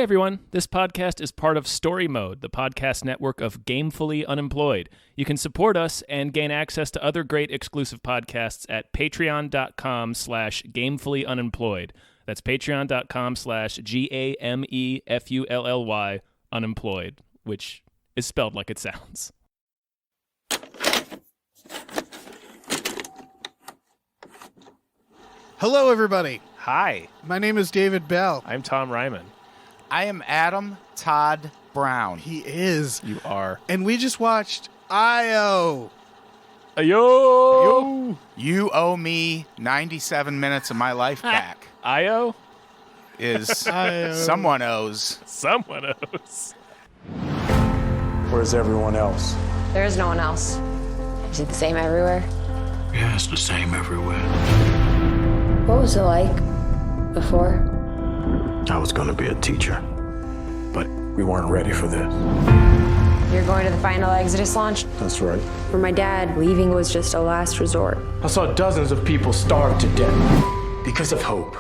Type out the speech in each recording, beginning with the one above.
everyone. This podcast is part of Story Mode, the podcast network of Gamefully Unemployed. You can support us and gain access to other great exclusive podcasts at patreon.com/gamefullyunemployed. That's patreon.com/GAMEFULLY unemployed, which is spelled like it sounds. Hello, everybody. Hi, My name is David Bell. I'm Tom Ryman. I am Adam Todd Brown. He is. You are. And we just watched I.O. Ayo! You owe me 97 minutes of my life back. Io? Is I.O. someone owes. Someone else. Where's everyone else? There is no one else. Is it the same everywhere? Yeah, it's the same everywhere. What was it like before? I was gonna be a teacher, but we weren't ready for this. You're going to the final Exodus launch? That's right. For my dad, leaving was just a last resort. I saw dozens of people starve to death because of hope.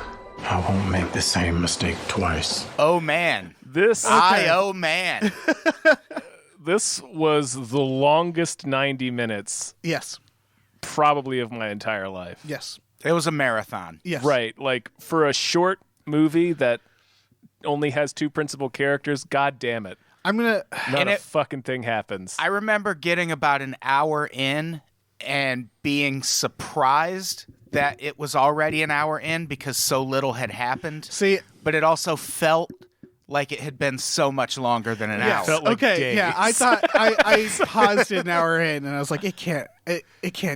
I won't make the same mistake twice. Oh, man. This Oh, man. this was the longest 90 minutes Yes. probably of my entire life. Yes. It was a marathon. Yes. Right, like for a short movie that only has two principal characters, god damn it. I'm going to... Not And a it- fucking thing happens. I remember getting about an hour in and being surprised that it was already an hour in because so little had happened. See... But it also felt like it had been so much longer than an hour. Felt like okay, days. yeah, I thought... I paused an hour in, and I was like, it can't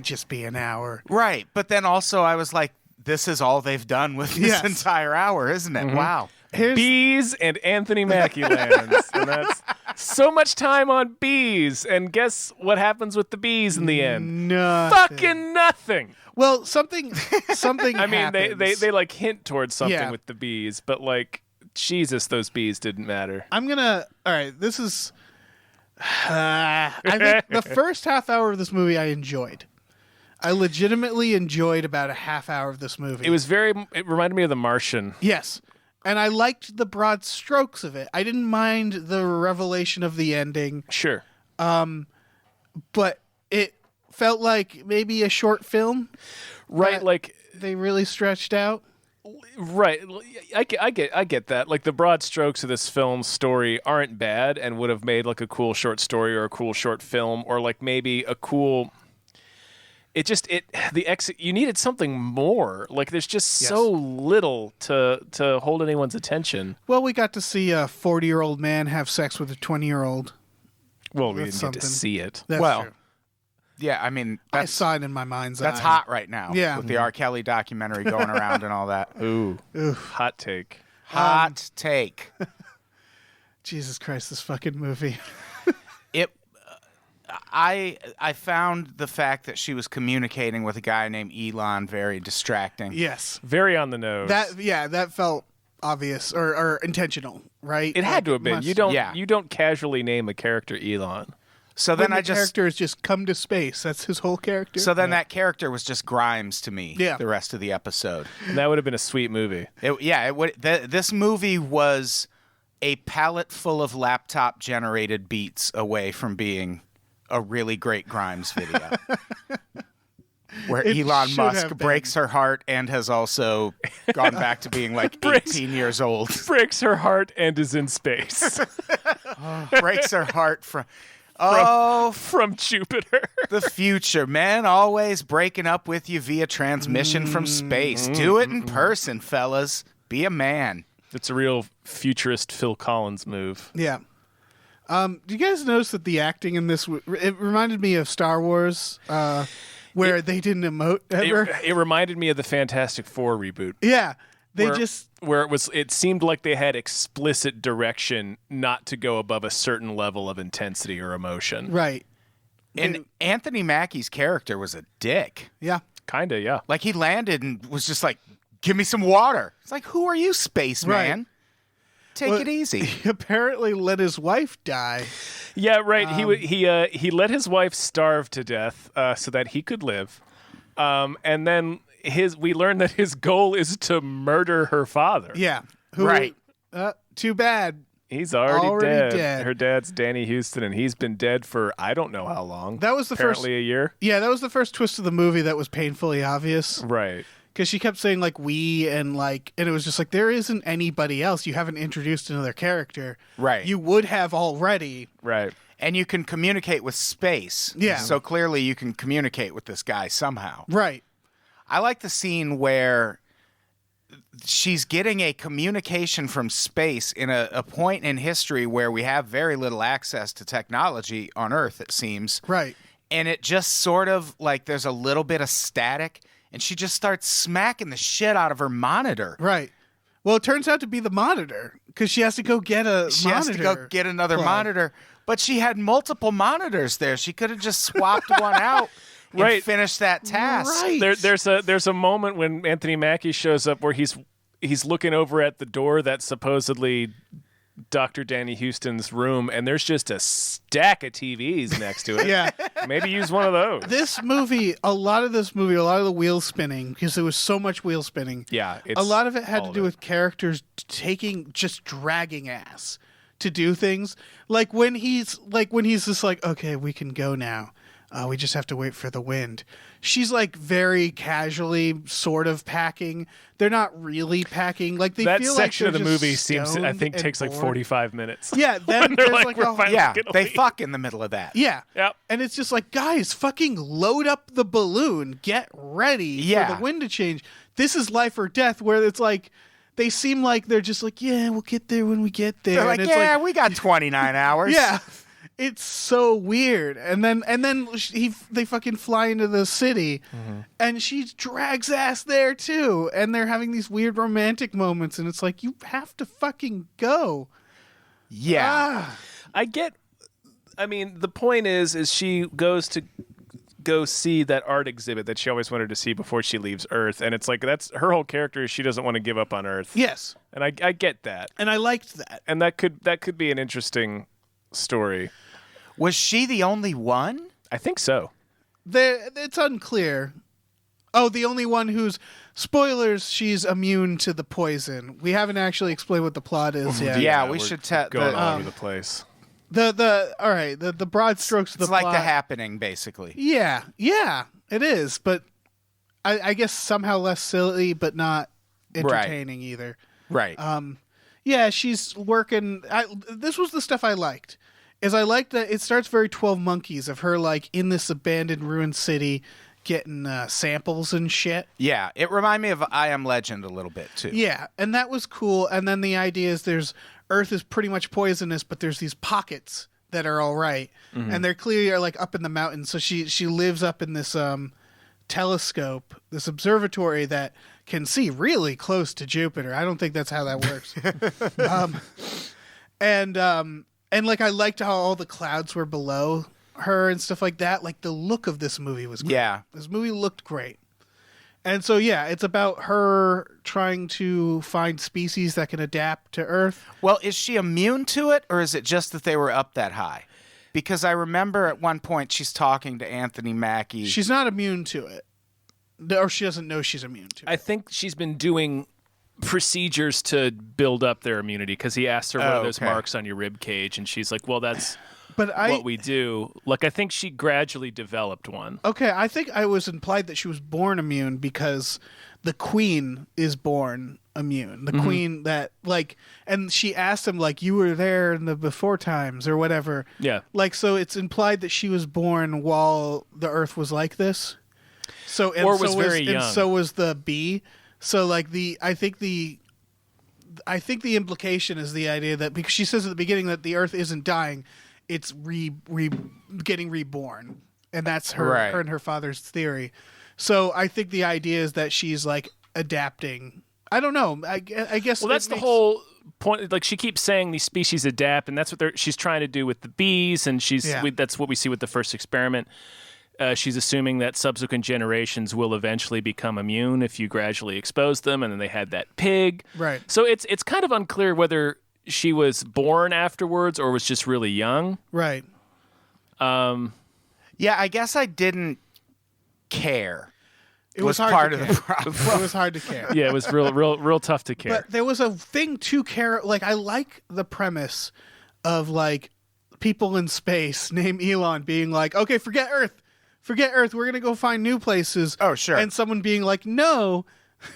just be an hour. Right. But then also I was like, this is all they've done with this Yes. entire hour, isn't it? Wow. Here's... Bees and Anthony Mackie lands. And that's so much time on bees. And guess what happens with the bees in the end? Nothing. Fucking nothing. Well, something I mean, they like hint towards something Yeah. with the bees, but like, Jesus, those bees didn't matter. I'm going to... All right, this is... I think the first half hour of this movie I enjoyed. I legitimately enjoyed about a half hour of this movie. It reminded me of The Martian. Yes. And I liked the broad strokes of it. I didn't mind the revelation of the ending, Sure. but it felt like maybe a short film. Right, that like they really stretched out. right. I get that. Like the broad strokes of this film's story aren't bad and would have made like a cool short story or a cool short film or like maybe a cool you needed something more. Like there's just so little to hold anyone's attention. Well, we got to see a 40-year-old man have sex with a 20-year-old. Well, we That's didn't get to something. see it. That's Well, true. Yeah, I mean, I saw it in my mind's eye. that's hot right now. Yeah. With the R. Kelly documentary going around and all that. Ooh. Hot take. Hot take. Jesus Christ, this fucking movie. I found the fact that she was communicating with a guy named Elon very distracting. Yes. Very on the nose. That felt obvious or intentional, right? It had to have been. Must- You don't casually name a character Elon. So When then the character has just come to space. That's his whole character. So then that character was just Grimes to me. Yeah. The rest of the episode. And that would have been a sweet movie. This movie was a palette full of laptop generated beats away from being a really great Grimes video. Where It Elon should Musk have been. breaks her heart and has also gone back to being like 18 years old. Breaks her heart and is in space. Breaks her heart from From Jupiter. the future, man. Always breaking up with you via transmission from space. Do it in person, fellas. Be a man. It's a real futurist Phil Collins move. Yeah. Do you guys notice that the acting in this, it reminded me of Star Wars, where they didn't emote ever? It reminded me of the Fantastic Four reboot. Yeah. Where it seemed like they had explicit direction not to go above a certain level of intensity or emotion. Right. And Anthony Mackie's character was a dick. Yeah. Kinda, yeah. Like he landed and was just like, "Give me some water." It's like, who are you, spaceman? Right. Take it easy. He apparently let his wife die. Yeah, right. He let his wife starve to death so that he could live. And then we learned that his goal is to murder her father. Yeah. Right. Too bad. He's already dead. dead. Her dad's Danny Houston, and he's been dead for I don't know how long. That was the Apparently first. a year. Yeah, that was the first twist of the movie that was painfully obvious. Right. Because she kept saying like we and it was just like there isn't anybody else. You haven't introduced another character. Right. You would have already. Right. And you can communicate with space. Yeah. So clearly you can communicate with this guy somehow. Right. I like the scene where she's getting a communication from space in a point in history where we have very little access to technology on Earth, it seems. Right. And it just sort of like there's a little bit of static, and she just starts smacking the shit out of her monitor. Right. Well, it turns out to be the monitor because she has to go get a She monitor. has to go get another plug. monitor, but she had multiple monitors there. She could have just swapped one out and Right. finished that task. Right. There's a moment when Anthony Mackie shows up where he's looking over at the door that's supposedly Dr. Danny Houston's room, and there's just a stack of TVs next to it. Yeah. Maybe use one of those. This movie, a lot of the wheel spinning, because there was so much wheel spinning. Yeah, A lot of it had all to of do it. with characters just dragging ass to do things. Like when he's just like, okay, we can go now. We just have to wait for the wind. She's like very casually sort of packing. They're not really packing. Like they that feel section like of the they're movie just seems, I stoned think, and takes like bored. 45 minutes. Yeah, then They're there's like, like we're a finally Yeah, gonna they leave. fuck in the middle of that. Yeah. Yep. And it's just like, guys, fucking load up the balloon. Get ready for Yeah. the wind to change. This is life or death, where it's like, they seem like they're just like, yeah, we'll get there when we get there. They're like, and it's yeah, we got 29 hours. yeah. It's so weird. And then they fucking fly into the city, and she drags ass there too. And they're having these weird romantic moments, and it's like, you have to fucking go. Yeah. I mean, the point is she goes to go see that art exhibit that she always wanted to see before she leaves Earth, and it's like that's her whole character is she doesn't want to give up on Earth. Yes. And I get that, And I liked that. and that could be an interesting story. Was she the only one? I think so. It's unclear. Oh, the only one who's spoilers. She's immune to the poison. We haven't actually explained what the plot is yet. Yeah, we we're should tell. going all over the place. The broad strokes of the It's like plot. The Happening, basically. Yeah, it is. But I guess somehow less silly, but not entertaining either. Right. Yeah, she's working. This was the stuff I liked. Is I liked that it starts very 12 Monkeys of her like in this abandoned ruined city getting samples and shit. Yeah, it reminded me of I Am Legend a little bit, too. Yeah, and that was cool. And then the idea is Earth is pretty much poisonous, but there's these pockets that are all right. And they're clearly are like up in the mountains. So she lives up in this telescope, this observatory that can see really close to Jupiter. I don't think that's how that works. And like I liked how all the clouds were below her and stuff like that. Like the look of this movie was great. Yeah. This movie looked great. And so yeah, it's about her trying to find species that can adapt to Earth. Well, is she immune to it, or is it just that they were up that high? Because I remember at one point she's talking to Anthony Mackie. She's not immune to it. Or she doesn't know she's immune to it. I think she's been doing procedures to build up their immunity because he asked her what are those okay. marks on your rib cage, and she's like, well, that's But what we do. Like, I think she gradually developed one. Okay, I think I was implied that she was born immune because the queen is born immune. The queen that, like, and she asked him, like, you were there in the before times or whatever. Yeah. Like, so it's implied that she was born while the earth was like this. So, and Or so was very young. And so was the bee. So, like, I think the implication is the idea that, because she says at the beginning that the earth isn't dying, it's getting reborn. And that's her and her father's theory. So I think the idea is that she's like adapting. I don't know. I guess. Well, that's the whole point. Like, she keeps saying these species adapt, and that's what she's trying to do with the bees, and that's what we see with the first experiment. She's assuming that subsequent generations will eventually become immune if you gradually expose them, and then they had that pig. Right. So it's kind of unclear whether she was born afterwards or was just really young. Right. Yeah, I guess I didn't care. It was hard part to of care. the problem. It was hard to care. Yeah, it was real tough to care. But there was a thing to care. Like, I like the premise of, like, people in space named Elon being like, okay, forget Earth. We're going to go find new places. Oh, sure. And someone being like, no,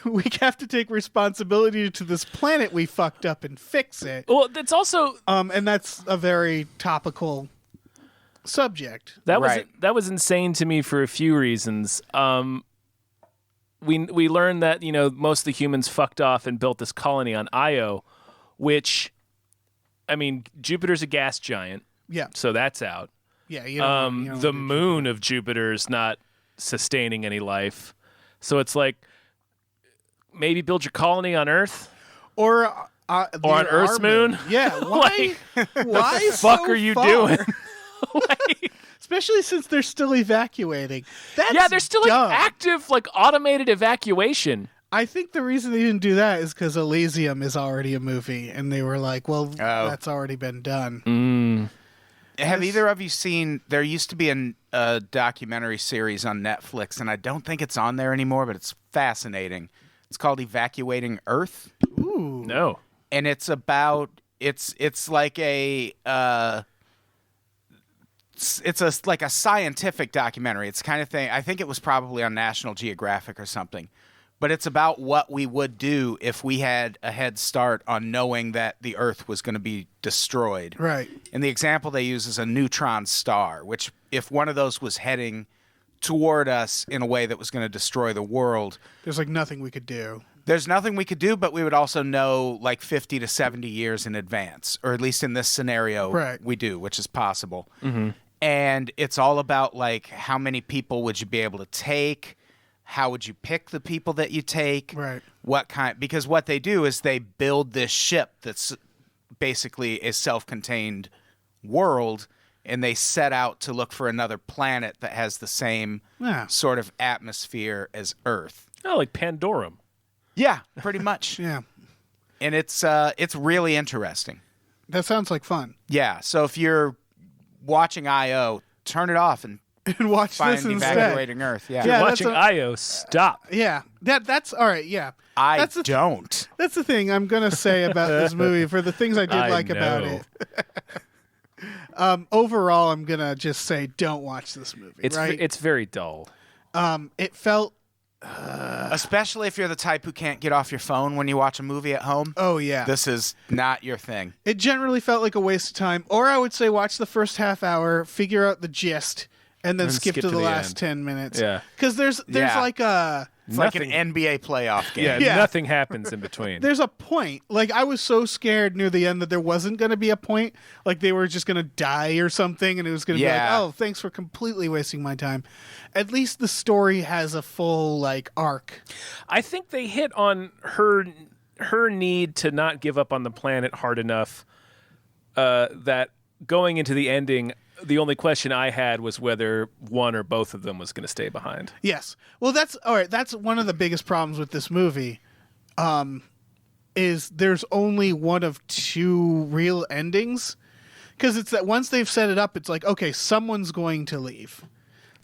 we have to take responsibility to this planet we fucked up and fix it. Well, that's also... And that's a very topical subject. That Right. was insane to me for a few reasons. We learned that, you know, most of the humans fucked off and built this colony on Io, which, I mean, Jupiter's a gas giant, Yeah. so that's out. Yeah. You don't The moon of Jupiter is not sustaining any life, so it's like maybe build your colony on Earth Or on near Earth's our moon. Yeah. Why? Why? Fuck so are you far? doing? Like, Especially since they're still evacuating. That's yeah, there's still like dumb. active like automated evacuation. I think the reason they didn't do that is because Elysium is already a movie, and they were like, "Well, that's already been done." Have either of you seen? There used to be a documentary series on Netflix, and I don't think it's on there anymore, but it's fascinating. It's called Evacuating Earth, Ooh, No. and it's about it's like a like a scientific documentary. It's the kind of thing. I think it was probably on National Geographic or something. But it's about what we would do if we had a head start on knowing that the Earth was going to be destroyed. right. And the example they use is a neutron star, which if one of those was heading toward us in a way that was going to destroy the world, There's like nothing we could do. there's nothing we could do, but we would also know like 50 to 70 years in advance, or at least in this scenario, Right. we do, which is possible. And it's all about like how many people would you be able to take? How would you pick the people that you take? Right. What kind? Because what they do is they build this ship that's basically a self-contained world, and they set out to look for another planet that has the same Yeah. sort of atmosphere as Earth. Oh, like Pandorum. Yeah, pretty much. Yeah. And it's really interesting. That sounds like fun. Yeah. So if you're watching IO, turn it off and And watch find this instead. Evacuating Earth. Yeah. Yeah, Watching that's Io, stop. Yeah. That's all right. Yeah. I that's the don't. That's the thing I'm gonna say about this movie. For the things I did I like about know. it. Overall, I'm gonna just say don't watch this movie. It's right? it's very dull. It felt. Especially if you're the type who can't get off your phone when you watch a movie at home. Oh yeah. This is not your thing. It generally felt like a waste of time. Or I would say watch the first half hour, figure out the gist, and then skip to the last end. 10 minutes. Yeah. Because there's Yeah. like a It's like an NBA playoff game. Yeah, Yeah. nothing happens in between. there's a point. Like I was so scared near the end that there wasn't going to be a point. Like they were just going to die or something, and it was going to be like, Yeah. oh, thanks for completely wasting my time. At least the story has a full like arc. I think they hit on her need to not give up on the planet hard enough that going into the ending, the only question I had was whether one or both of them was going to stay behind. Yes. Well, that's all right. That's one of the biggest problems with this movie. Is there's only one of two real endings, because it's that once they've set it up, it's like, okay, someone's going to leave,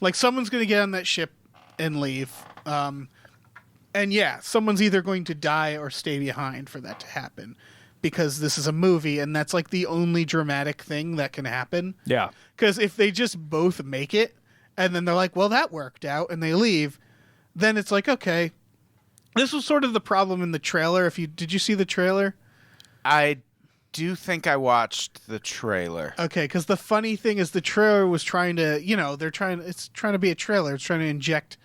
like someone's going to get on that ship and leave, and yeah, someone's either going to die or stay behind for that to happen, because this is a movie, and that's like the only dramatic thing that can happen. Yeah. Because if they just both make it, and then they're like, well, that worked out, and they leave, then it's like, okay. This was sort of the problem in the trailer. Did you see the trailer? I do think I watched the trailer. Okay, because the funny thing is the trailer was trying to, it's trying to be a trailer. It's trying to inject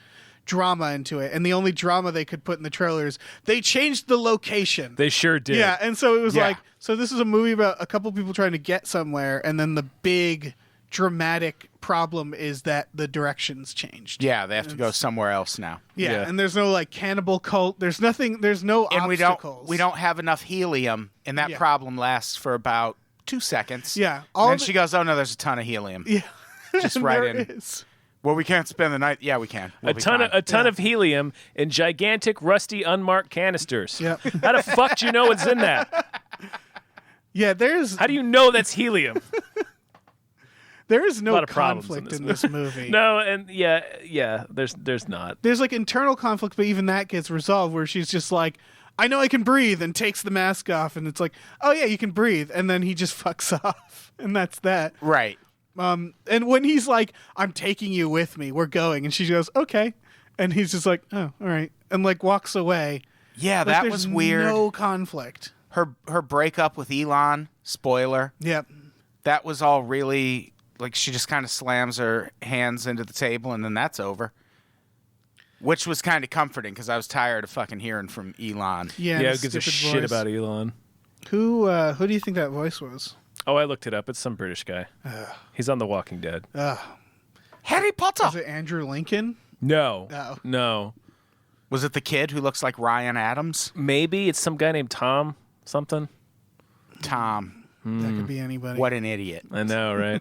drama into it. And the only drama they could put in the trailer is they changed the location. They sure did. Yeah, and so it was Yeah. like, so this is a movie about a couple people trying to get somewhere, and then the big dramatic problem is that the directions changed. Yeah, they have to go somewhere else now. Yeah, Yeah. and there's no like cannibal cult. There's nothing. There's no And obstacles. we don't have enough helium, and that Yeah. problem lasts for about 2 seconds. Yeah, And all then the- she goes, "Oh no, there's a ton of helium." Yeah, Just and right there in. is. Well, we can't spend the night. Yeah, we can. We'll A be ton fine. of helium in gigantic, rusty, unmarked canisters. Yep. How the fuck do you know what's in that? Yeah, there's How do you know that's helium? There is no lot of problems conflict in in this this movie. No, and there's not. There's like internal conflict, but even that gets resolved where she's just like, I know I can breathe, and takes the mask off, and it's like, oh yeah, you can breathe, and then he just fucks off, and that's that. Right. And when he's like, I'm taking you with me, we're going, and she goes, okay, and he's just like, oh, all right, and like walks away. Yeah, Like, that there's was weird. No conflict. Her breakup with Elon, spoiler. Yep. That was all really like she just kind of slams her hands into the table and then that's over. Which was kind of comforting because I was tired of fucking hearing from Elon. Yeah, Yeah, the who gives a stupid shit voice. about Elon? Who do you think that voice was? Oh, I looked it up. It's some British guy. He's on The Walking Dead. Harry Potter. Was it Andrew Lincoln? No. Oh. No. Was it the kid who looks like Ryan Adams? Maybe it's some guy named Tom something. Tom. That could be anybody. What an idiot. I know, right?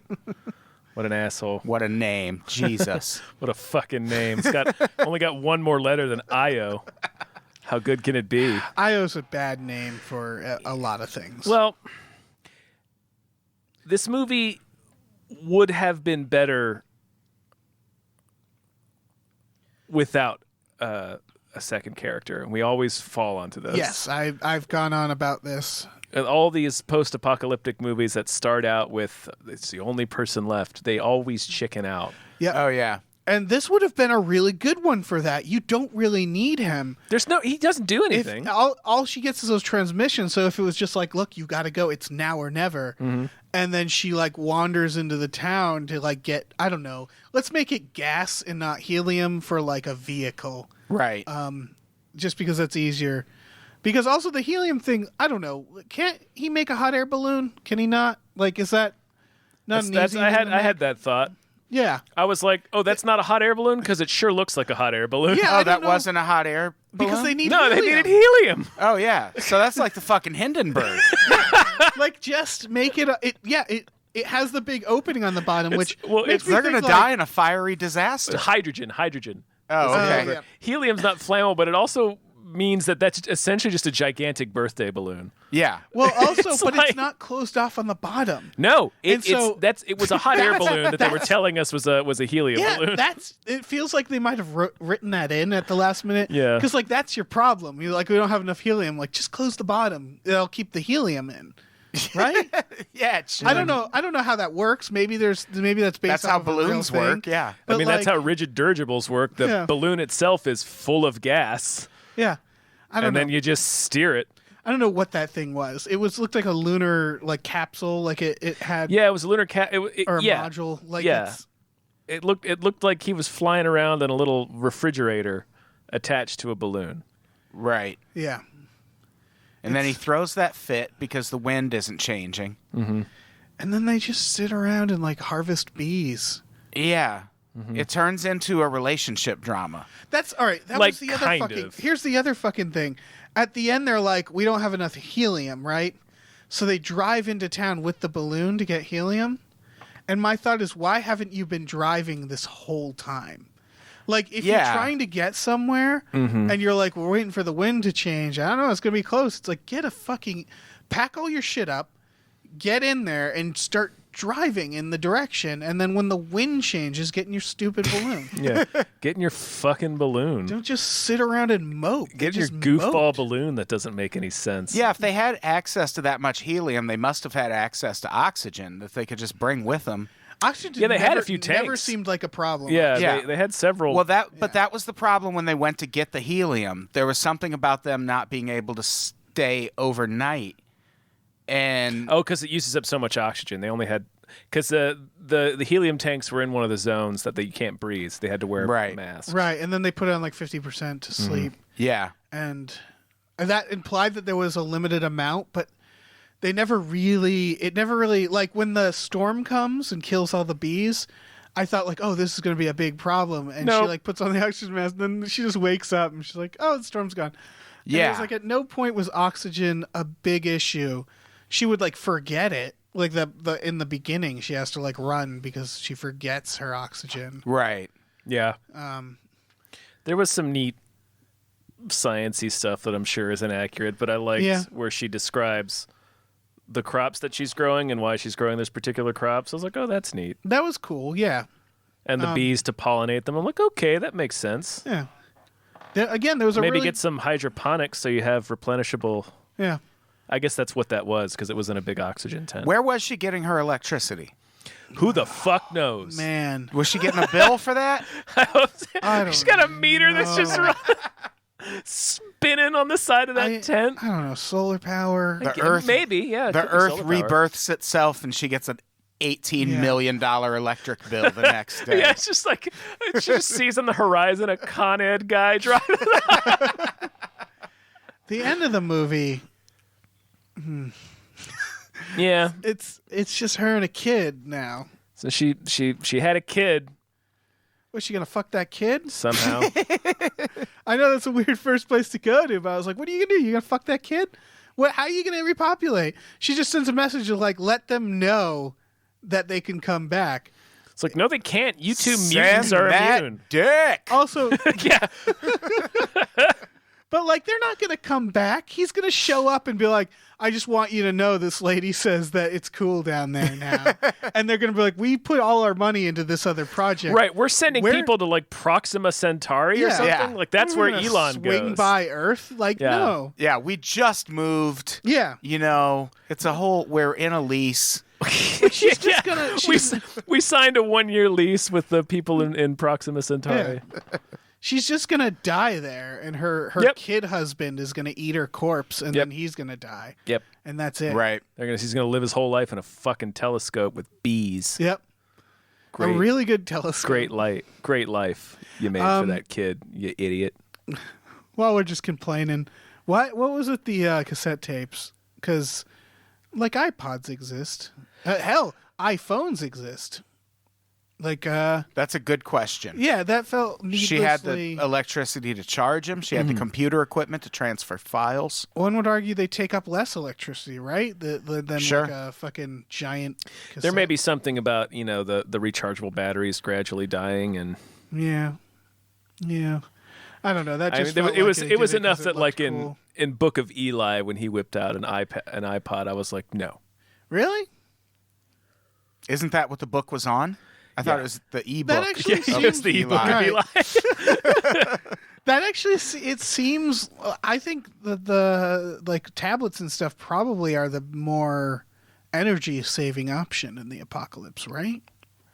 What an asshole. What a name. Jesus. What a fucking name. It's got only got one more letter than Io. How good can it be? Io's a bad name for a lot of things. Well, this movie would have been better without a second character, and we always fall onto this. yes, I've gone on about this. And all these post-apocalyptic movies that start out with it's the only person left, they always chicken out. Yeah. Oh, yeah. And this would have been a really good one for that. You don't really need him. He doesn't do anything. If all she gets is those transmissions. So if it was just like, look, you got to go, it's now or never. Mm-hmm. And then she like wanders into the town to like get, I don't know, let's make it gas and not helium for like a vehicle. Right. Just because that's easier. Because also the helium thing, I don't know. Can't he make a hot air balloon? Can he not? Like, is that not an easy I thing to had make? that thought. Yeah. I was like, oh, that's not a hot air balloon because it sure looks like a hot air balloon. Yeah, I Oh, don't that know. wasn't a hot air balloon? Because they need No, they helium. needed helium. Oh, yeah. So that's like the fucking Hindenburg. Like, just make it. It has the big opening on the bottom, which makes me They're going to think, die in a fiery disaster. Hydrogen. Oh, okay. yeah. Helium's not flammable, but it also means that that's essentially just a gigantic birthday balloon. Yeah. Well, also, It's but like- it's not closed off on the bottom. No, And so- it was a hot air balloon that they were telling us was a helium Yeah, balloon. it feels like they might have written that in at the last minute. Yeah. Because, like, that's your problem. You're like, we don't have enough helium. Like, just close the bottom. It'll keep the helium in. Right? Yeah. It should. I don't know how that works. Maybe that's based That's off how of a real balloons thing. work. Yeah. But, I mean, that's like, how rigid dirigibles work. The Yeah. balloon itself is full of gas, Yeah. I don't and know. then you just steer it. I don't know what that thing was. It looked like a lunar like capsule. Like it had Yeah, it was a lunar or a yeah. module. Like Yeah. it's, It looked like he was flying around in a little refrigerator attached to a balloon. Right. yeah. And then he throws that fit because the wind isn't changing. And then they just sit around and like harvest bees. Yeah. It turns into a relationship drama. That's all right. That Like, was the other kind fucking. of. Here's the other fucking thing. At the end, they're like, we don't have enough helium, right? So they drive into town with the balloon to get helium. And my thought is, why haven't you been driving this whole time? Like, if Yeah. you're trying to get somewhere and you're like, we're waiting for the wind to change. I don't know. It's going to be close. It's like, pack all your shit up, get in there and start driving in the direction. And then when the wind changes, get in your stupid balloon. Yeah, get in your fucking balloon. Don't just sit around and mope. Get in your Just goofball mope. balloon that doesn't make any sense. Yeah, if they had access to that much helium, they must have had access to oxygen that they could just bring with them. Oxygen Yeah, they had a few never tanks. seemed like a problem. Yeah, Yeah. They had several. Well, but that was the problem when they went to get the helium. There was something about them not being able to stay overnight. And because it uses up so much oxygen. They only had because the helium tanks were in one of the zones that they can't breathe. They had to wear Right. masks. Right, and then they put on like 50% to sleep. yeah. And that implied that there was a limited amount, but it never really, like when the storm comes and kills all the bees, I thought like, oh, this is going to be a big problem. And she Nope. like puts on the oxygen mask, and then she just wakes up and she's like, oh, the storm's gone. And it Yeah. was like at no point was oxygen a big issue. She would like forget it. Like the in the beginning, she has to like run because she forgets her oxygen. Right. Yeah. There was some neat sciencey stuff that I'm sure is inaccurate, but I liked Yeah. where she describes the crops that she's growing and why she's growing those particular crops. I was like, oh, that's neat. That was cool. Yeah. And the bees to pollinate them. I'm like, okay, that makes sense. Yeah. Again, there was a maybe get some hydroponics so you have replenishable. Yeah. I guess that's what that was because it was in a big oxygen tent. Where was she getting her electricity? Who the fuck knows? Man. Was she getting a bill for that? She's got a meter that's just spinning on the side of that tent. I don't know. Solar power. The Earth, maybe, yeah. The Earth rebirths itself, and she gets an $18 million electric bill the next day. Yeah, it's just like she just sees on the horizon a Con Ed guy driving. The end of the movie. Yeah, it's just her and a kid now. So she had a kid. Was she gonna fuck that kid somehow? I know that's a weird first place to go to, but I was like, what are you gonna do? You gonna fuck that kid? What? How are you gonna repopulate? She just sends a message of like, let them know that they can come back. It's like, no, they can't. You two mutants are immune. Dick. Also, yeah. But like, they're not gonna come back. He's gonna show up and be like, I just want you to know this lady says that it's cool down there now. And they're going to be like, we put all our money into this other project. Right. We're sending people to like Proxima Centauri or something. Yeah. Like that's where Elon swing goes. By Earth. Like, no. Yeah. We just moved. Yeah. You know, it's a whole, we're in a lease. She's just gonna, we signed a 1-year lease with the people in Proxima Centauri. Yeah. She's just going to die there, and her kid husband is going to eat her corpse, and then he's going to die. Yep. And that's it. Right. He's going to live his whole life in a fucking telescope with bees. Yep. A really good telescope. Great life you made for that kid, you idiot. Well, we're just complaining. What was it, the cassette tapes? Because, like, iPods exist. Hell, iPhones exist. Like that's a good question. Yeah, that felt needlessly... She had the electricity to charge them. She had the computer equipment to transfer files. One would argue they take up less electricity, right? Than like a fucking giant cassette. There may be something about, the rechargeable batteries gradually dying and Yeah. I don't know. That just it was enough that like cool. in Book of Eli when he whipped out an iPod, I was like, no. Really? Isn't that what the book was on? I thought it was the ebook. That actually seems the ebook of Eli. That actually, it seems. I think the like tablets and stuff probably are the more energy saving option in the apocalypse, right?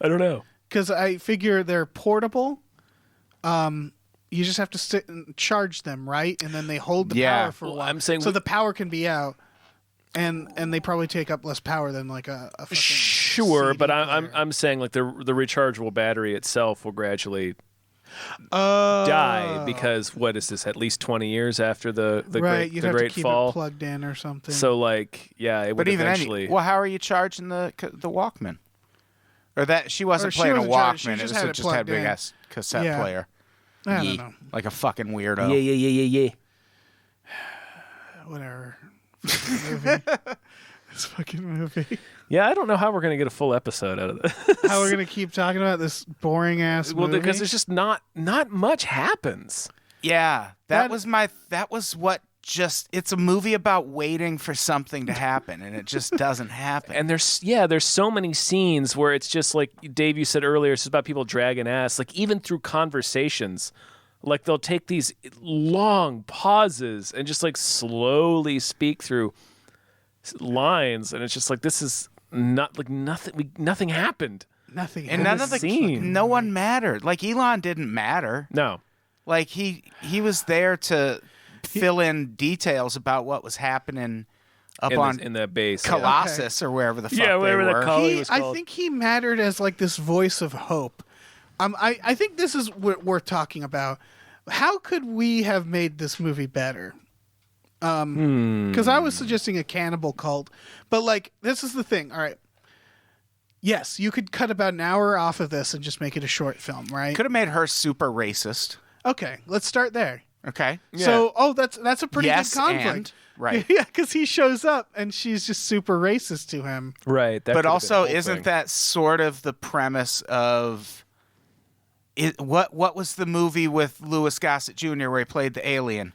I don't know, because I figure they're portable. You just have to sit and charge them, right? And then they hold the power for a while. I'm saying so the power can be out. And they probably take up less power than like a fucking sure, CD but player. I'm saying like the rechargeable battery itself will gradually die because what is this? At least 20 years after the right, great, you'd the have great to keep fall, it plugged in or something. So like it would eventually. Well, how are you charging the Walkman? Or that she wasn't playing a Walkman; it just had a big ass cassette player. I don't know, like a fucking weirdo. Yeah. Whatever. Movie. This fucking movie. Yeah, I don't know how we're gonna get a full episode out of this. How we're gonna keep talking about this boring ass movie? Well, because there's just not much happens. Yeah, that was what just. It's a movie about waiting for something to happen, and it just doesn't happen. And there's so many scenes where it's just like Dave, you said earlier, it's just about people dragging ass. Like even through conversations. Like they'll take these long pauses and just like slowly speak through lines, and it's just like this is not like nothing happened. Nothing, and none of the scene. No one mattered. Like Elon didn't matter. No, like he was there to fill in details about what was happening up in the base, Colossus or wherever the fuck wherever they the were. colony was called. I think he mattered as like this voice of hope. I think this is what we're talking about. How could we have made this movie better? Because I was suggesting a cannibal cult, but like this is the thing. All right, yes, you could cut about an hour off of this and just make it a short film, right? Could have made her super racist. Okay, let's start there. Okay, so that's a pretty good conflict, and, right? Yeah, because he shows up and she's just super racist to him, right? But also, isn't that sort of the premise of? What was the movie with Louis Gossett Jr. where he played the alien?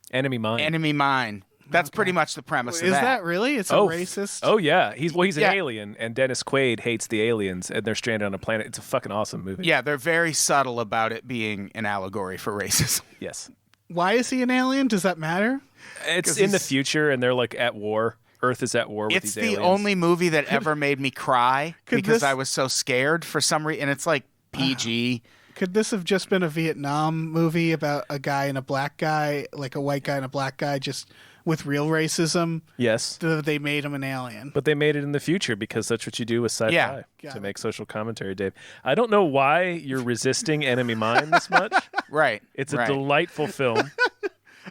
Enemy Mine. Enemy Mine. That's pretty much the premise of Is that. that really? It's a racist? Oh yeah, he's an Yeah. alien, and Dennis Quaid hates the aliens, and they're stranded on a planet. It's a fucking awesome movie. Yeah, they're very subtle about it being an allegory for racism. Yes. Why is he an alien? Does that matter? It's in the future, and they're like at war. Earth is at war with It's these aliens. the only movie that ever made me cry because this- I was so scared for some reason. And it's like PG. Could this have just been a Vietnam movie about a guy and a black guy, like a white guy and a black guy, just with real racism? Yes. They made him an alien. But they made it in the future because that's what you do with sci-fi Yeah. Got to it. make social commentary, Dave. I don't know why you're resisting Enemy Mine this much. Right. It's a right. delightful film.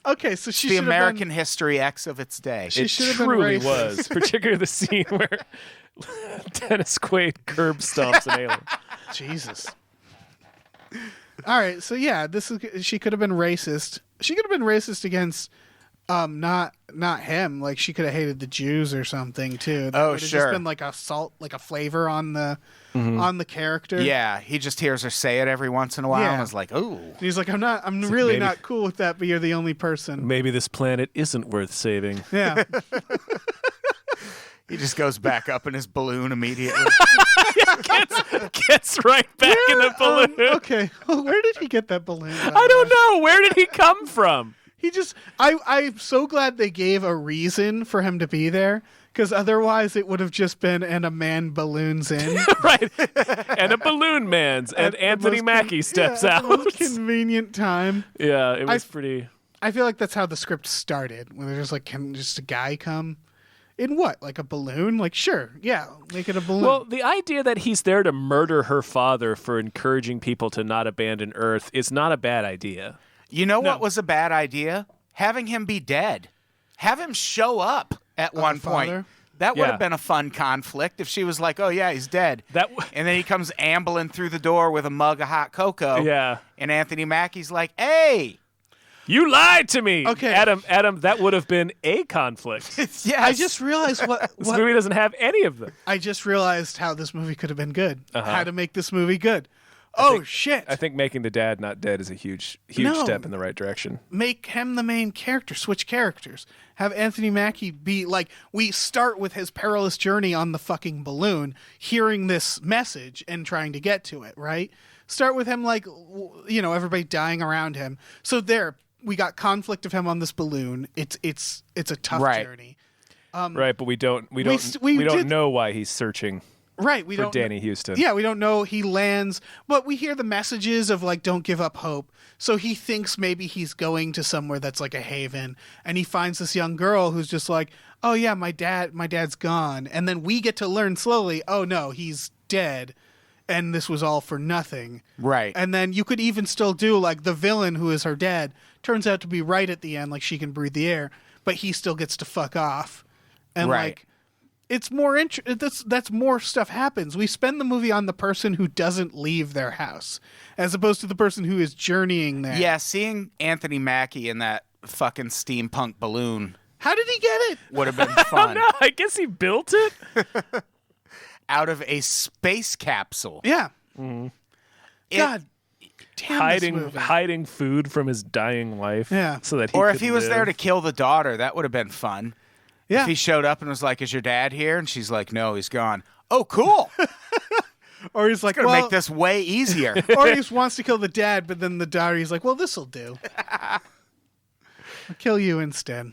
Okay, so she The should American have History X of its day. She It should have been truly racist. was, particularly the scene where Dennis Quaid curb stomps an alien. been Jesus. All right, so yeah, she could have been racist. She could have been racist against not him. Like she could have hated the Jews or something too. That would have sure. just been like a salt, like a flavor on the character. Yeah, he just hears her say it every once in a while Yeah. and is like, "Ooh." And he's like, I'm really maybe- not cool with that, but you're the only person. Maybe this planet isn't worth saving. Yeah. He just goes back up in his balloon immediately. Gets right back in the balloon. Okay. Where did he get that balloon? I don't know. Where did he come from? He just I'm so glad they gave a reason for him to be there, because otherwise it would have just been and a man balloons in. Right. And a balloon man's, and At the Anthony most Mackie steps at out. the most convenient time. Yeah, it was pretty. I feel like that's how the script started, when they're just like, can just a guy come in what, like a balloon? Like, sure, yeah, make it a balloon. Well, the idea that he's there to murder her father for encouraging people to not abandon Earth is not a bad idea. You know what was a bad idea? Having him be dead. Have him show up at one point. father? That would Yeah. have been a fun conflict if she was like, "Oh yeah, he's dead." And then he comes ambling through the door with a mug of hot cocoa. Yeah. And Anthony Mackie's like, "Hey." You lied to me. Okay. Adam, that would have been a conflict. Yes. I just realized This movie doesn't have any of them. I just realized how this movie could have been good. How to make this movie good. Shit. I think making the dad not dead is a huge No. step in the right direction. Make him the main character. Switch characters. Have Anthony Mackie be like, we start with his perilous journey on the fucking balloon, hearing this message and trying to get to it, right? Start with him like, everybody dying around him. So there, we got conflict of him on this balloon. It's a tough Right. journey. Right, but we don't we did- know why he's searching Right, we for don't Danny Houston. Yeah, we don't know. He lands, but we hear the messages of like, don't give up hope. So he thinks maybe he's going to somewhere that's like a haven, and he finds this young girl who's just like, oh yeah, my dad's gone. And then we get to learn slowly, oh no, he's dead, and this was all for nothing. Right. And then you could even still do like the villain who is her dad turns out to be right at the end, like she can breathe the air, but he still gets to fuck off. And Right. like, it's more that's more stuff happens. We spend the movie on the person who doesn't leave their house, as opposed to the person who is journeying there. Yeah, seeing Anthony Mackie in that fucking steampunk balloon How did he get it? would have been fun. No, I guess he built it. Out of a space capsule. Yeah. It- God damn this movie. hiding food from his dying wife. Yeah. So that he Or could if he was there live. to kill the daughter, that would have been fun. Yeah. If he showed up and was like, "Is your dad here?" And she's like, "No, he's gone." Oh, cool. Or he's like, Gonna well, make this way easier. or he just wants to kill the dad, but then the daughter, he's like, well, this'll do. I'll kill you instead.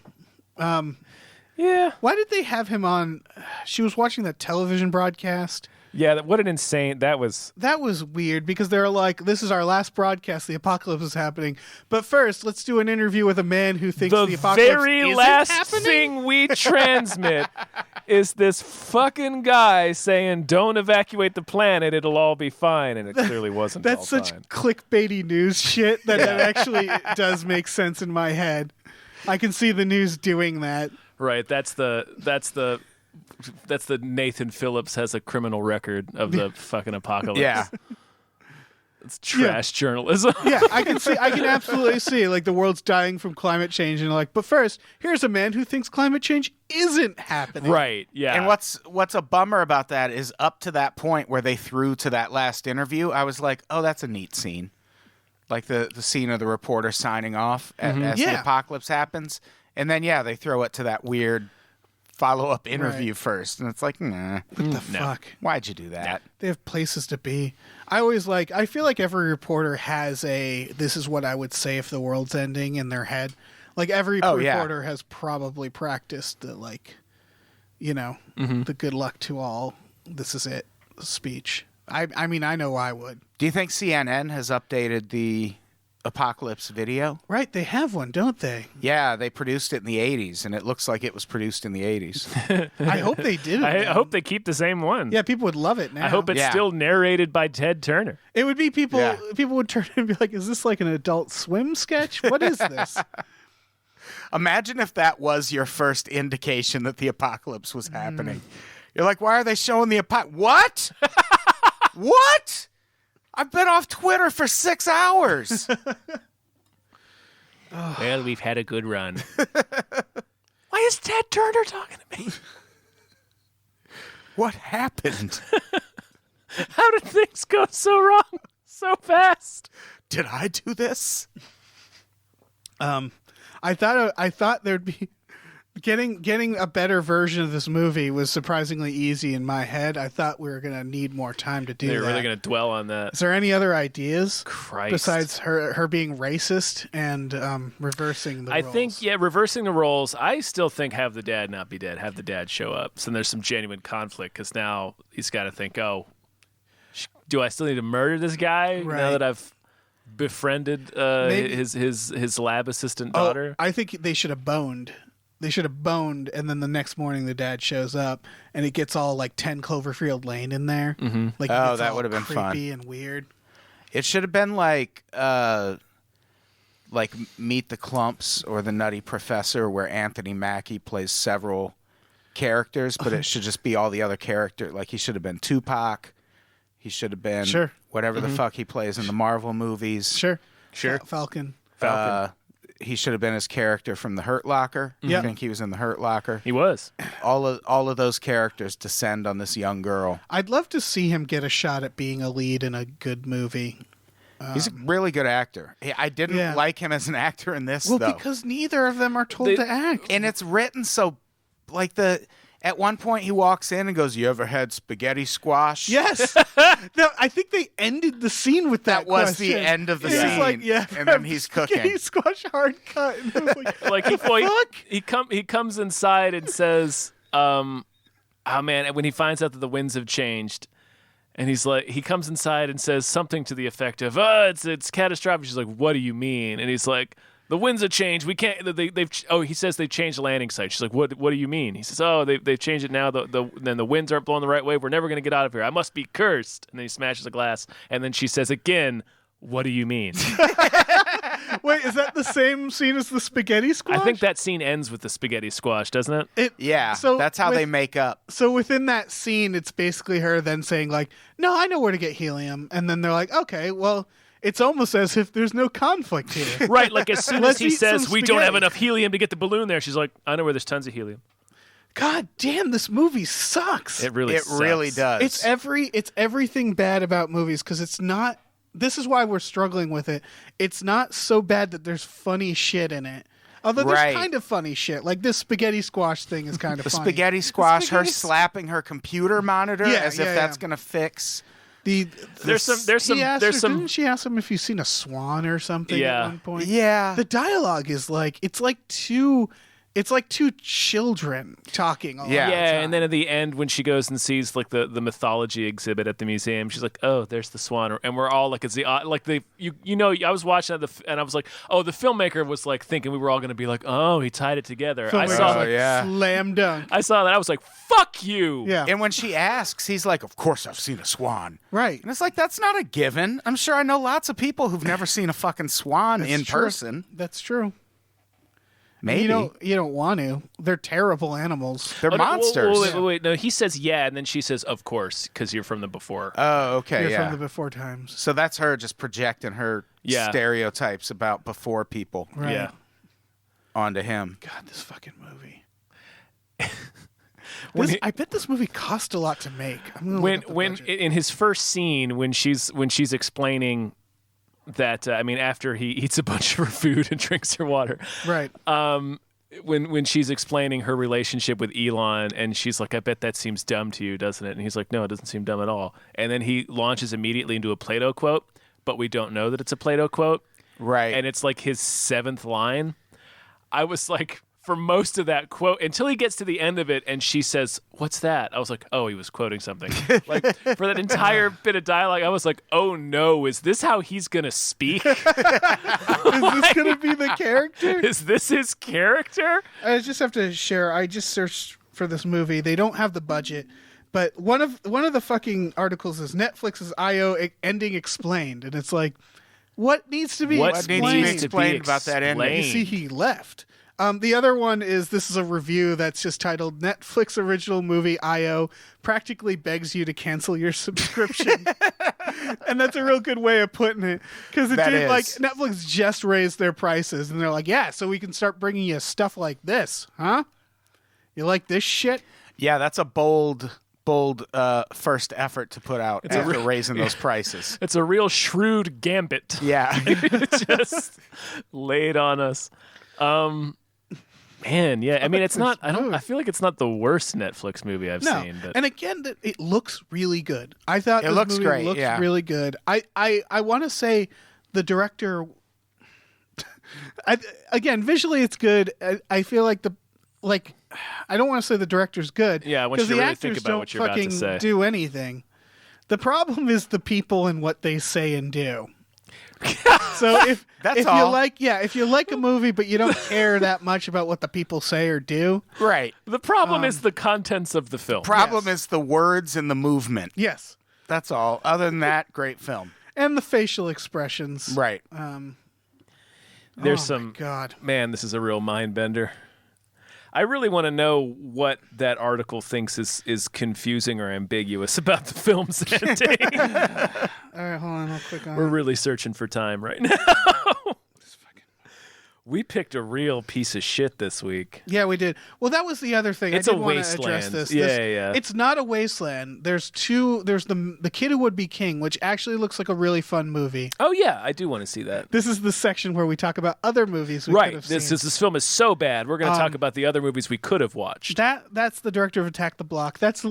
Yeah. Why did they have him on? She was watching that television broadcast. Yeah, what an insane that was. That was weird because they're like, this is our last broadcast. The apocalypse is happening. But first, let's do an interview with a man who thinks the, The apocalypse very isn't last happening. thing we transmit is this fucking guy saying, "Don't evacuate the planet; it'll all be fine," and it clearly wasn't. That's all such fine. clickbaity news shit that it actually does make sense in my head. I can see the news doing that. Right. That's the Nathan Phillips has a criminal record of the fucking apocalypse. Yeah. It's trash journalism. Yeah, I can absolutely see like the world's dying from climate change, and like, but first, here's a man who thinks climate change isn't happening. Right. Yeah. And what's a bummer about that is up to that point where they threw to that last interview, I was like, oh, that's a neat scene. Like the scene of the reporter signing off as the Yeah. apocalypse happens. And then, they throw it to that weird follow-up interview first. And it's like, nah. What the fuck? Why'd you do that? They have places to be. I feel like every reporter has this is what I would say if the world's ending in their head. Like every reporter has probably practiced the the good luck to all, this is it speech. I mean, I know I would. Do you think CNN has updated the Apocalypse video? Right, they have one, don't they? Yeah, they produced it in the 80s, and it looks like it was produced in the 80s. I hope they did it. I hope they keep the same one. Yeah, people would love it now. I hope it's still narrated by Ted Turner. It would be people would turn and be like, is this like an Adult Swim sketch? What is this? Imagine if that was your first indication that the apocalypse was happening. You're like, why are they showing the apocalypse? What? What? I've been off Twitter for 6 hours. Well, we've had a good run. Why is Ted Turner talking to me? What happened? How did things go so wrong so fast? Did I do this? I thought there'd be getting a better version of this movie was surprisingly easy in my head. I thought we were gonna need more time to do that. They're really gonna dwell on that. Is there any other ideas Christ. besides her being racist and reversing the roles? I think reversing the roles. I still think have the dad not be dead. Have the dad show up. So there's some genuine conflict because now he's got to think, oh, do I still need to murder this guy now that I've befriended his lab assistant daughter? I think they should have boned. They should have boned, and then the next morning the dad shows up, and it gets all like 10 Cloverfield Lane in there. Mm-hmm. Like, that would have been fun. Creepy and weird. It should have been like Meet the Clumps or The Nutty Professor, where Anthony Mackie plays several characters, but it should just be all the other characters. Like he should have been Tupac. He should have been whatever the fuck he plays in the Marvel movies. Sure. Falcon. He should have been his character from The Hurt Locker. I think he was in The Hurt Locker. He was. All of those characters descend on this young girl. I'd love to see him get a shot at being a lead in a good movie. He's a really good actor. I didn't like him as an actor in this, though. Well, because neither of them are told to act. And it's written so, at one point he walks in and goes, "You ever had spaghetti squash?" Yes. No, I think they ended the scene with that. That was question. the end of the scene. Like, and then he's cooking. Spaghetti squash hard cut. And I was he comes inside and says, "Oh man!" When he finds out that the winds have changed, and he comes inside and says something to the effect of, it's catastrophic." She's like, "What do you mean?" And he's like, "The winds have changed. We can't." He says they've changed the landing site. She's like, "What do you mean?" He says, "Oh, they've changed it now. Then the winds aren't blowing the right way. We're never going to get out of here. I must be cursed." And then he smashes a glass. And then she says again, "What do you mean?" Wait, is that the same scene as the spaghetti squash? I think that scene ends with the spaghetti squash, doesn't it? So that's how they make up. So within that scene, it's basically her then saying like, "No, I know where to get helium," and then they're like, "Okay, well." It's almost as if there's no conflict here. Right, like as soon as he says, "We don't have enough helium to get the balloon there," she's like, "I know where there's tons of helium." God damn, this movie sucks. It really does. It's everything bad about movies because it's not. This is why we're struggling with it. It's not so bad that there's funny shit in it. Although there's kind of funny shit. Like this spaghetti squash thing is kind of funny. Spaghetti squash, her slapping her computer monitor as if that's going to fix... There's some. Didn't she ask him if you've seen a swan or something at one point? Yeah. The dialogue is it's like two children talking. Yeah, and then at the end when she goes and sees like the mythology exhibit at the museum, she's like, "Oh, there's the swan," and we're all like, "It's the like the I was watching it and I was like, oh, the filmmaker was like thinking we were all going to be like, oh, he tied it together." I saw slam dunk. I saw that. I was like, "Fuck you!" Yeah. And when she asks, he's like, "Of course I've seen a swan." Right. And it's like that's not a given. I'm sure I know lots of people who've never seen a fucking swan in person. That's true. Maybe you don't want to. They're terrible animals. They're monsters. Wait. No, he says yeah, and then she says, "Of course," because you're from the before. Oh, okay, You're from the before times. So that's her just projecting her stereotypes about before people, onto him. God, this fucking movie. I bet this movie cost a lot to make. When in his first scene, when she's explaining that after he eats a bunch of her food and drinks her water, right? when she's explaining her relationship with Elon, and she's like, I bet that seems dumb to you, doesn't it? And he's like, no, it doesn't seem dumb at all. And then he launches immediately into a Plato quote, but we don't know that it's a Plato quote. Right. And it's like his 7th line. I was like, for most of that quote, until he gets to the end of it and she says, what's that? I was like, oh, he was quoting something. Like, for that entire bit of dialogue, I was like, oh no, is this how he's going to speak? Is this going to be the character? Is this his character? I just have to share. I just searched for this movie. They don't have the budget, but one of the fucking articles is Netflix's IO ending explained, and it's like, what needs to be explained? What needs to be explained about that ending? You see, he left. The other one is, this is a review that's just titled Netflix original movie IO practically begs you to cancel your subscription. And that's a real good way of putting it, because like Netflix just raised their prices and they're like, yeah, so we can start bringing you stuff like this, huh? You like this shit? Yeah, that's a bold first effort to put out after raising those prices. It's a real shrewd gambit. Yeah. Just laid on us. Man, yeah. I mean, it's not. I feel like it's not the worst Netflix movie I've seen. But. And again, it looks really good. I thought it looks great. Looks really good. I want to say the director. Again, visually it's good. I feel like I don't want to say the director's good. Yeah, I want you to really think about what you're about to say. Do anything. The problem is the people and what they say and do. So if you like a movie but you don't care that much about what the people say or do, right? The problem is the contents of the film. Problem is the words and the movement. Yes, that's all. Other than that, great film. And the facial expressions, right? There's some. God, man, this is a real mind bender. I really want to know what that article thinks is confusing or ambiguous about the film's ending. All right, hold on. I'll click on We're really searching for time right now. We picked a real piece of shit this week. Yeah, we did. Well, that was the other thing. It's I did a want wasteland. to address this. Yeah. It's not a wasteland. There's the Kid Who Would Be King, which actually looks like a really fun movie. Oh yeah, I do want to see that. This is the section where we talk about other movies we could have seen. This film is so bad. We're going to talk about the other movies we could have watched. That's the director of Attack the Block. That's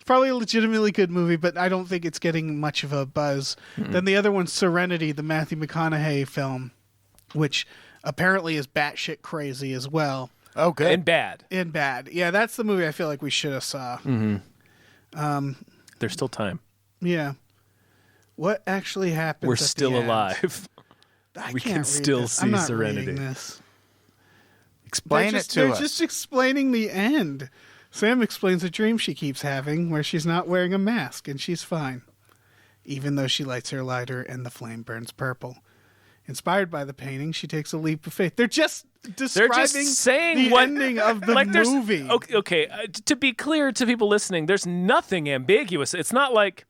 probably a legitimately good movie, but I don't think it's getting much of a buzz. Mm-hmm. Then the other one's Serenity, the Matthew McConaughey film, which apparently is batshit crazy as well. Oh, good. And bad. Yeah, that's the movie I feel like we should have saw. Mm-hmm. There's still time. Yeah. What actually happened? We're still alive. We can still see Serenity. This. Explain it to us. They're just explaining the end. Sam explains a dream she keeps having where she's not wearing a mask and she's fine, even though she lights her lighter and the flame burns purple. Inspired by the painting, she takes a leap of faith. They're just saying the ending of the movie. Okay, to be clear to people listening, there's nothing ambiguous. It's not like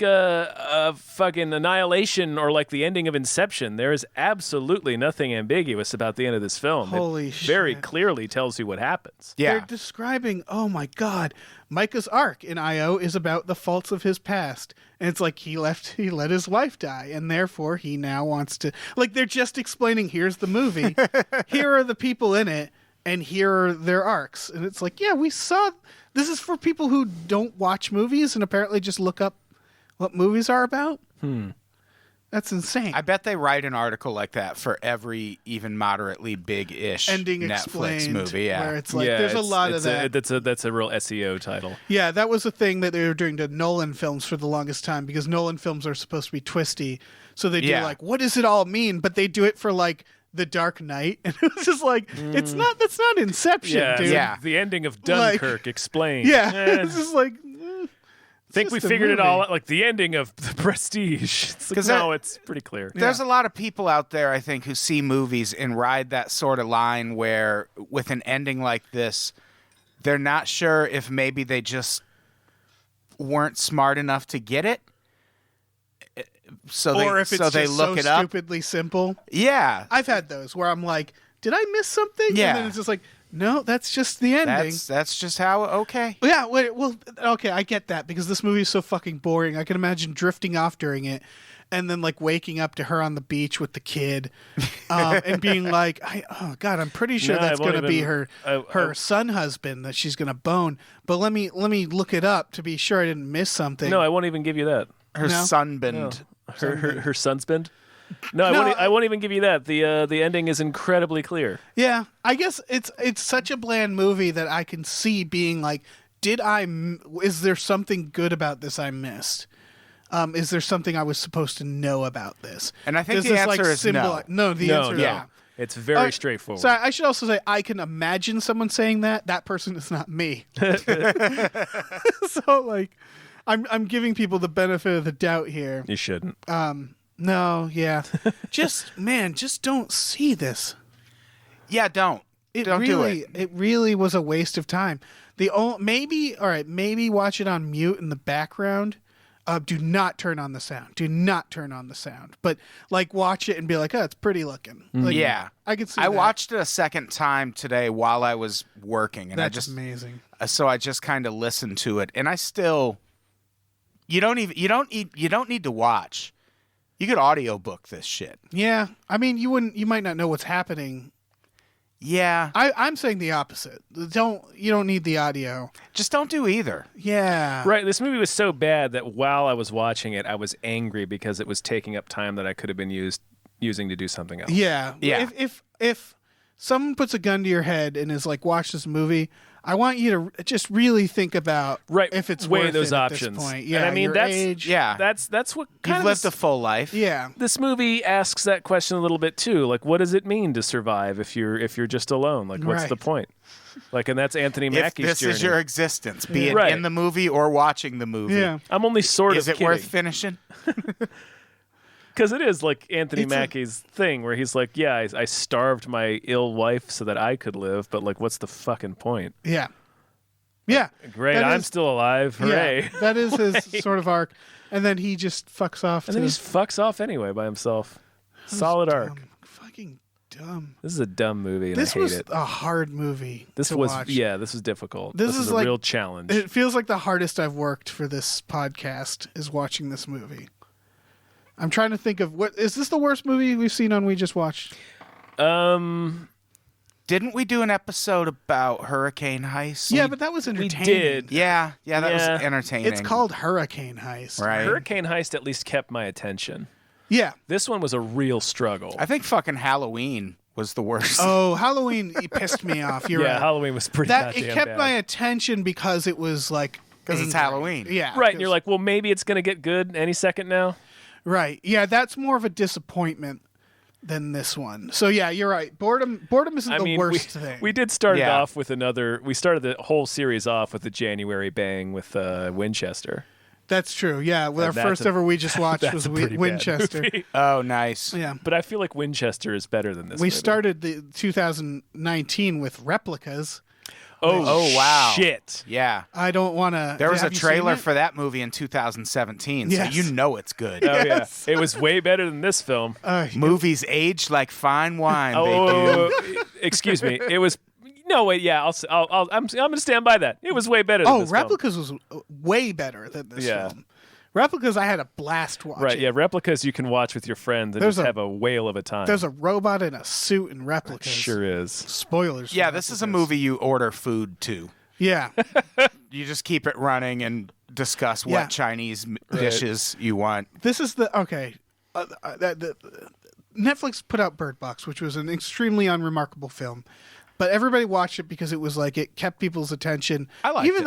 a fucking Annihilation or like the ending of Inception. There is absolutely nothing ambiguous about the end of this film. Holy shit. Very clearly tells you what happens. Yeah. They're describing, oh my God, Micah's arc in I.O. is about the faults of his past. And it's like he let his wife die, and therefore he now wants to... Like, they're just explaining, here's the movie, here are the people in it, and here are their arcs. And it's like, yeah, we saw... This is for people who don't watch movies and apparently just look up what movies are about. That's insane. I bet they write an article like that for every even moderately big-ish ending Netflix movie. Yeah, where it's like there's a lot of that. That's a real SEO title. Yeah, that was a thing that they were doing to Nolan films for the longest time, because Nolan films are supposed to be twisty. So they do like, what does it all mean? But they do it for like The Dark Knight, and it was just like, that's not Inception, dude. Yeah, the ending of Dunkirk explained. Yeah, it's just like. I think we figured it all out, like the ending of The Prestige. It's like, it's pretty clear. There's a lot of people out there, I think, who see movies and ride that sort of line where, with an ending like this, they're not sure if maybe they just weren't smart enough to get it. Or if it's they look it up. Stupidly simple. Yeah. I've had those where I'm like, did I miss something? Yeah. And then it's just like, no, that's just the ending. That's just how, okay. Yeah, okay, I get that, because this movie is so fucking boring. I can imagine drifting off during it. and then like waking up to her on the beach with the kid, and being like, oh God, I'm pretty sure that's going to be her son husband that she's going to bone. But let me look it up to be sure I didn't miss something. No, I won't even give you that. Her sunbend. No. Her sunspend? No, I won't even give you that. The ending is incredibly clear. Yeah, I guess it's such a bland movie that I can see being like, is there something good about this I missed? Is there something I was supposed to know about this? And I think the answer is no. No, the answer is no. It's very straightforward. So I should also say I can imagine someone saying that. That person is not me. So like, I'm giving people the benefit of the doubt here. You shouldn't. No, yeah. just don't see this. Yeah, don't. Don't really, do it. It really was a waste of time. Maybe watch it on mute in the background. Do not turn on the sound. Do not turn on the sound. But like watch it and be like, oh, it's pretty looking. Like, yeah. I could see I that. watched it a second time today while I was working, and That's amazing. So I just kind of listened to it, and I still you don't need to watch. You could audiobook this shit. Yeah. I mean, you might not know what's happening. Yeah. I'm saying the opposite. You don't need the audio. Just don't do either. Yeah. Right. This movie was so bad that while I was watching it, I was angry because it was taking up time that I could have been using to do something else. Yeah. Yeah. If someone puts a gun to your head and is like, watch this movie, I want you to just really think about if it's weigh worth those it options. At this point. Yeah, and I mean, your age. Yeah. That's what kind You've of lived a full life. Yeah. This movie asks that question a little bit too. Like, what does it mean to survive if you're just alone? Like, what's the point? Like, and that's Anthony Mackie's If this journey. is your existence, be it Right. in the movie or watching the movie. Yeah. I'm only sort Is of it kidding. worth finishing? Because it is like Anthony Mackie's thing where he's like, yeah, I starved my ill wife so that I could live, but like, what's the fucking point? Yeah. Yeah. Great, I'm still alive. Hooray. Yeah, that is his sort of arc. And then he just fucks off. And then he just fucks off anyway by himself. Solid arc. Fucking dumb. This is a dumb movie, and This I hate was it. a hard movie. This to was watch. this was difficult. This is a like real challenge. It feels like the hardest I've worked for this podcast is watching this movie. I'm trying to think of is this the worst movie we've seen on We Just Watched? Didn't we do an episode about Hurricane Heist? Yeah, but that was entertaining. did. Yeah, that was entertaining. It's called Hurricane Heist. Right. Hurricane Heist at least kept my attention. Yeah. This one was a real struggle. I think fucking Halloween was the worst. Oh, Halloween pissed me off. You're right. Halloween was pretty It goddamn kept bad. my attention because it was like because it's Halloween. Yeah. Right, and you're like, well, maybe it's going to get good any second now. Right. Yeah, that's more of a disappointment than this one. So yeah, you're right. Boredom isn't the worst thing. We did start it off with we started the whole series off with a January bang with Winchester. That's true. Yeah, our first ever We Just Watched was Winchester. Oh, nice. Yeah. But I feel like Winchester is better than this We movie. started the 2019 with Replicas. Oh, wow. Shit. Yeah. I don't want to. There was a trailer for that movie in 2017, Yes. so you know it's good. Oh, yeah. It was way better than this film. Movies aged like fine wine, baby. Excuse me. It was... No, wait, yeah, I'm going to stand by that. It was way better than this film. Replicas was way better than this film. Replicas, I had a blast watching. Right, yeah, Replicas you can watch with your friends and just have a whale of a time. There's a robot in a suit in Replicas. Sure is. Spoilers. Yeah, this is a movie you order food to. Yeah. You just keep it running and discuss what Chinese dishes you want. This is Netflix put out Bird Box, which was an extremely unremarkable film. But everybody watched it because it was like it kept people's attention. I liked it.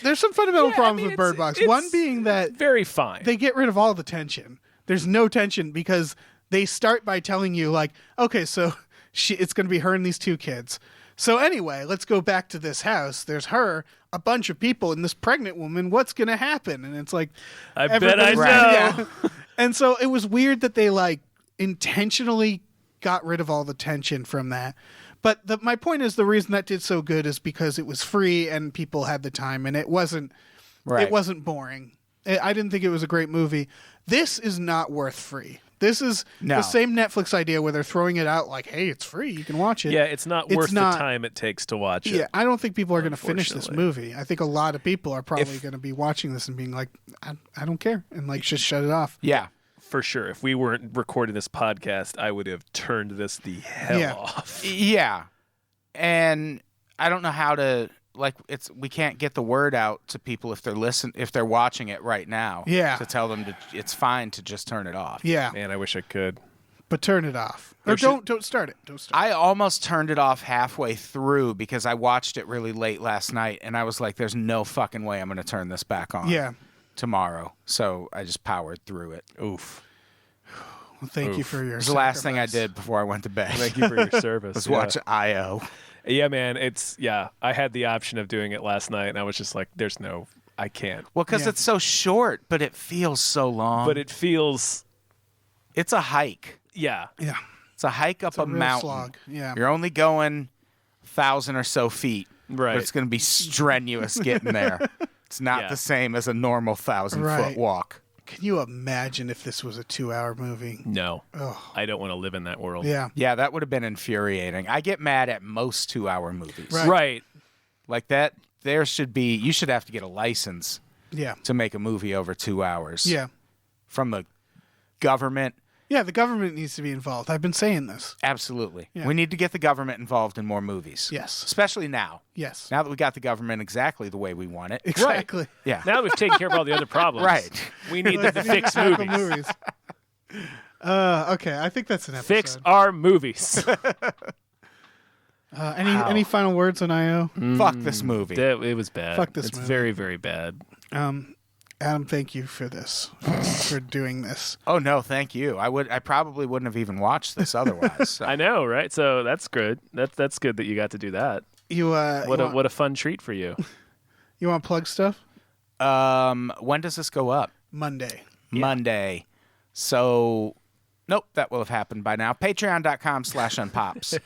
There's some fundamental problems with Bird Box. One being that very fine. They get rid of all the tension. There's no tension because they start by telling you like, okay, so it's going to be her and these two kids. So anyway, let's go back to this house. There's her, a bunch of people, and this pregnant woman. What's going to happen? And it's like, I bet I know. Yeah. And so it was weird that they like intentionally got rid of all the tension from that. But my point is the reason that did so good is because it was free and people had the time and it wasn't boring. I didn't think it was a great movie. This is not worth free. This is the same Netflix idea where they're throwing it out like, hey, it's free. You can watch it. Yeah, it's not worth the time it takes to watch it. Yeah, I don't think people are going to finish this movie. I think a lot of people are probably going to be watching this and being like, I don't care. And like just shut it off. Yeah. for sure. If we weren't recording this podcast, I would have turned this the hell off. Yeah. And I don't know how to we can't get the word out to people if they're watching it right now. Yeah. To tell them it's fine to just turn it off. Yeah. Man, I wish I could. But turn it off. Or don't start it. Don't start it. I almost turned it off halfway through because I watched it really late last night and I was like, there's no fucking way I'm going to turn this back on tomorrow. So I just powered through it. Oof. Well, thank you for your It was the last thing I did before I went to bed. Thank you for your service. Was watch I.O. Yeah, man. I had the option of doing it last night and I was just like, I can't. Well, because it's so short, but it feels so long. But it feels... It's a hike. Yeah. Yeah. It's a hike up a mountain. Slog. Yeah. You're only going 1,000 or so feet. Right. But it's going to be strenuous getting there. It's not the same as a normal 1,000-foot walk. Can you imagine if this was a 2-hour movie? No. I don't want to live in that world. Yeah. Yeah, that would have been infuriating. I get mad at most 2-hour movies. Right. Like that, you should have to get a license to make a movie over 2 hours. Yeah. From the government. Yeah, the government needs to be involved. I've been saying this. Absolutely. Yeah. We need to get the government involved in more movies. Yes. Especially now. Yes. Now that we got the government exactly the way we want it. Exactly. Yeah. Now that we've taken care of all the other problems. Right. We need to fix movies. Okay, I think that's an episode. Fix our movies. Any final words on I.O.? Fuck this movie. It was bad. Fuck this It's movie. very, very bad. Adam, thank you for this, for doing this. Oh no, thank you. I probably wouldn't have even watched this otherwise. So. I know, right? So that's good. That's good that you got to do that. What a fun treat for you. You want to plug stuff? When does this go up? Monday. Monday. So, nope, that will have happened by now. Patreon.com/unpops.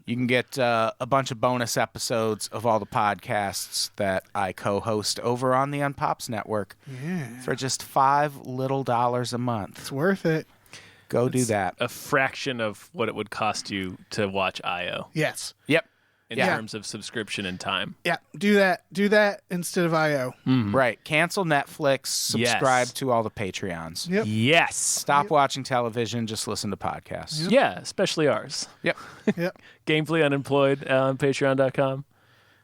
You can get a bunch of bonus episodes of all the podcasts that I co-host over on the Unpops Network for just $5 a month. It's worth it. Go do that. A fraction of what it would cost you to watch I.O. Yes. Yep. In terms of subscription and time. Yeah, do that. Do that instead of I.O. Right. Cancel Netflix. Subscribe to all the Patreons. Yep. Yes. Stop watching television. Just listen to podcasts. Yeah, especially ours. Yep. Yep. Gamefully Unemployed on Patreon.com.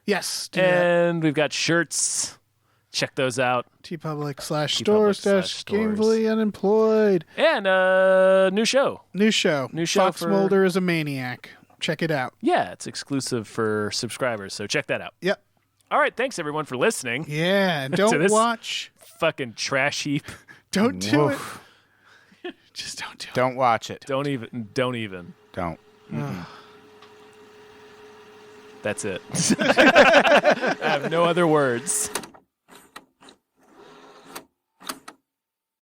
Yes. Do that. And we've got shirts. Check those out. tpublic/stores/gamefully unemployed. And new show. New show. Fox Mulder is a maniac. Check it out. Yeah, it's exclusive for subscribers, so check that out. Yep. All right, thanks everyone for listening. Yeah, and To don't this watch. Fucking trash heap. Don't do it. Just don't do it. Don't watch it. Don't even. Don't. That's it. I have no other words.